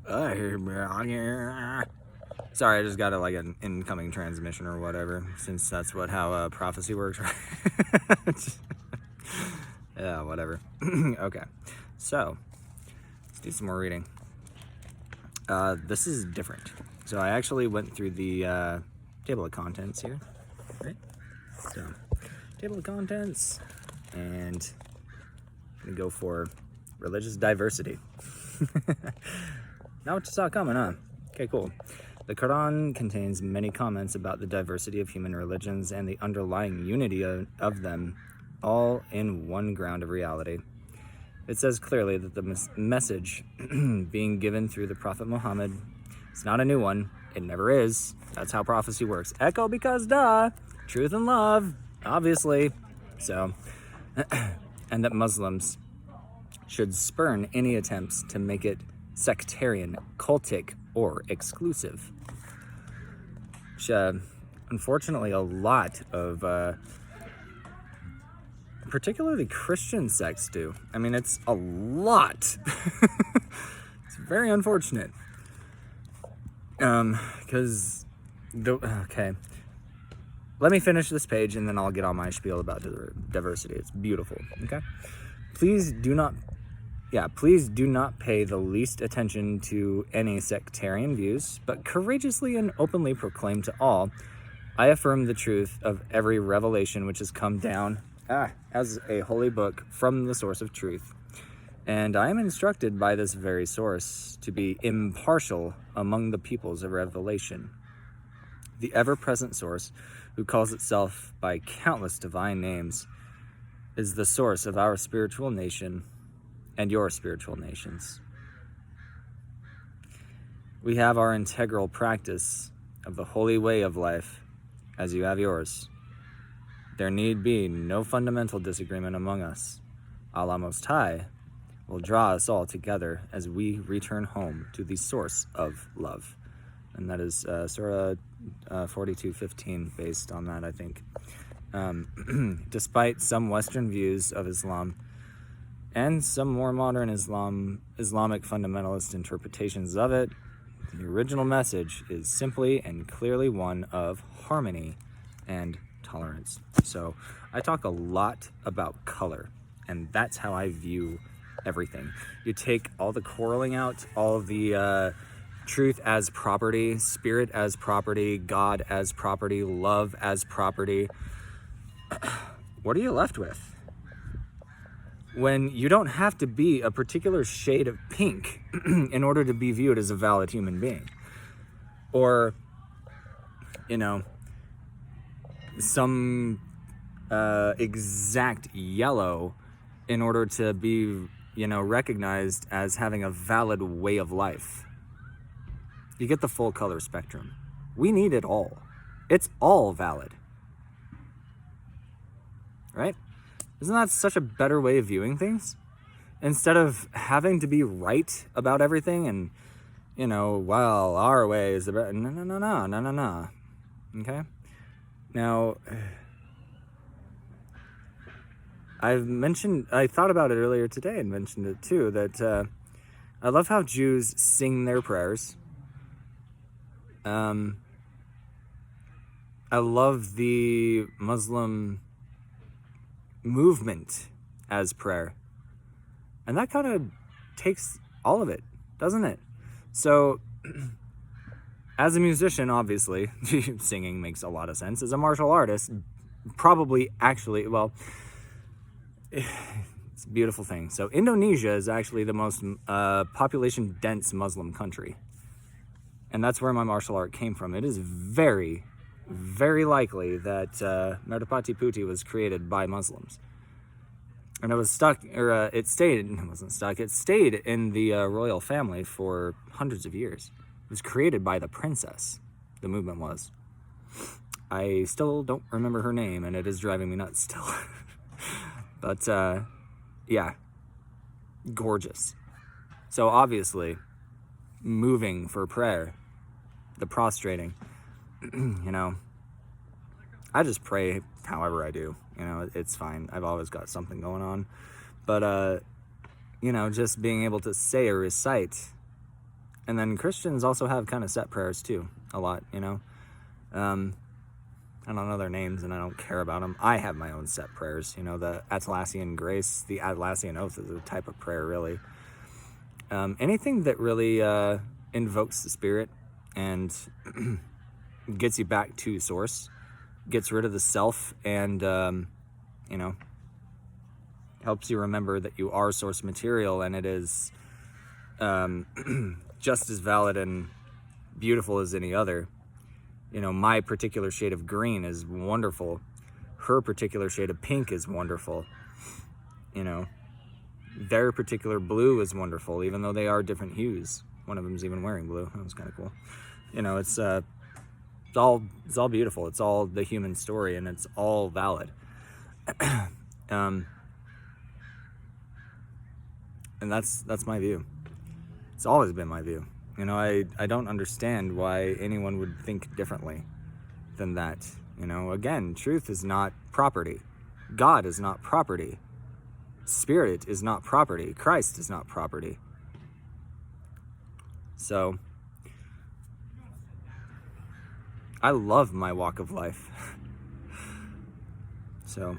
Sorry, I just got like an incoming transmission or whatever, since that's how prophecy works, right? Yeah, whatever. Okay, so let's do some more reading. This is different. So I actually went through the table of contents here, right? So, table of contents, and I'm gonna go for religious diversity. Not what you saw coming, huh? Okay, cool. The Qur'an contains many comments about the diversity of human religions and the underlying unity of them, all in one ground of reality. It says clearly that the message being given through the Prophet Muhammad is not a new one. It never is. That's how prophecy works. Echo because duh. Truth and love, obviously. So, and that Muslims should spurn any attempts to make it sectarian, cultic, or exclusive. Which, unfortunately, a lot of particularly Christian sects do. I mean, it's a lot. It's very unfortunate. Because okay, let me finish this page and then I'll get on my spiel about diversity. It's beautiful. Okay, please do not pay the least attention to any sectarian views, but courageously and openly proclaim to all, I affirm the truth of every revelation which has come down as a holy book from the source of truth. And I am instructed by this very source to be impartial among the peoples of revelation. The ever-present source, who calls itself by countless divine names, is the source of our spiritual nation and your spiritual nations. We have our integral practice of the holy way of life, as you have yours. There need be no fundamental disagreement among us. Allah Most High will draw us all together as we return home to the source of love. And that is Surah 42:15, based on that, I think. Despite some Western views of Islam and some more modern Islamic fundamentalist interpretations of it, the original message is simply and clearly one of harmony and tolerance. So I talk a lot about color, and that's how I view everything. You take all the quarreling out, all of the truth as property, spirit as property, God as property, love as property. What are you left with? When you don't have to be a particular shade of pink in order to be viewed as a valid human being. Or, some exact yellow in order to be, recognized as having a valid way of life. You get the full color spectrum. We need it all. It's all valid. Right? Isn't that such a better way of viewing things? Instead of having to be right about everything and, well, our way is the better. No. Okay? Now, I thought about it earlier today and mentioned it too, that I love how Jews sing their prayers. I love the Muslim movement as prayer. And that kind of takes all of it, doesn't it? So, as a musician, obviously, singing makes a lot of sense. As a martial artist, probably actually, well, it's a beautiful thing. So Indonesia is actually the most population-dense Muslim country. And that's where my martial art came from. It is very, very likely that Merpati Putih was created by Muslims. And it stayed in the royal family for hundreds of years. It was created by the princess, the movement was. I still don't remember her name, and it is driving me nuts still. But, yeah, gorgeous. So obviously, moving for prayer, the prostrating, I just pray however I do. It's fine. I've always got something going on. But, just being able to say or recite And then Christians also have kind of set prayers too, a lot, you know. I don't know their names and I don't care about them. I have my own set prayers, you know, the Atlassian grace, the Atlassian oath is a type of prayer, really. Anything that really invokes the Spirit and gets you back to source, gets rid of the self, and, you know, helps you remember that you are source material and it is just as valid and beautiful as any other. You know, my particular shade of green is wonderful. Her particular shade of pink is wonderful. You know, their particular blue is wonderful, even though they are different hues. One of them's even wearing blue. That was kind of cool. You know, it's all beautiful. It's all the human story, and it's all valid. And that's my view. It's always been my view. You know, I don't understand why anyone would think differently than that. You know, again, truth is not property. God is not property. Spirit is not property. Christ is not property. So, I love my walk of life. So,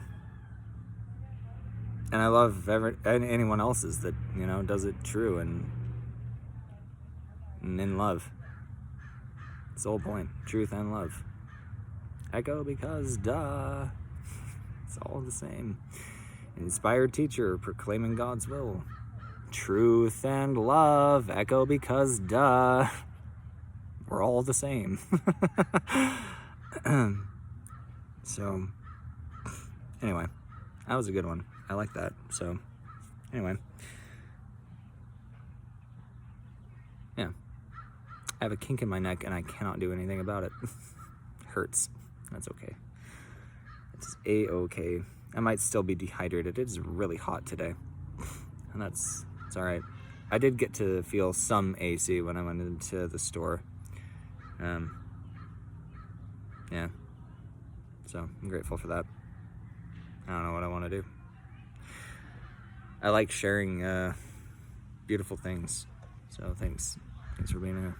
and I love anyone else's that, you know, does it true and in love. It's the whole point. Truth and love. Echo because duh. It's all the same. Inspired teacher proclaiming God's will. Truth and love. Echo because duh. We're all the same. So, anyway, that was a good one. I like that. So, anyway. Yeah. I have a kink in my neck and I cannot do anything about it. Hurts. That's okay. It's a-okay. I might still be dehydrated. It's really hot today. And it's all right. I did get to feel some AC when I went into the store. Yeah. So I'm grateful for that. I don't know what I want to do. I like sharing beautiful things. So thanks for being here.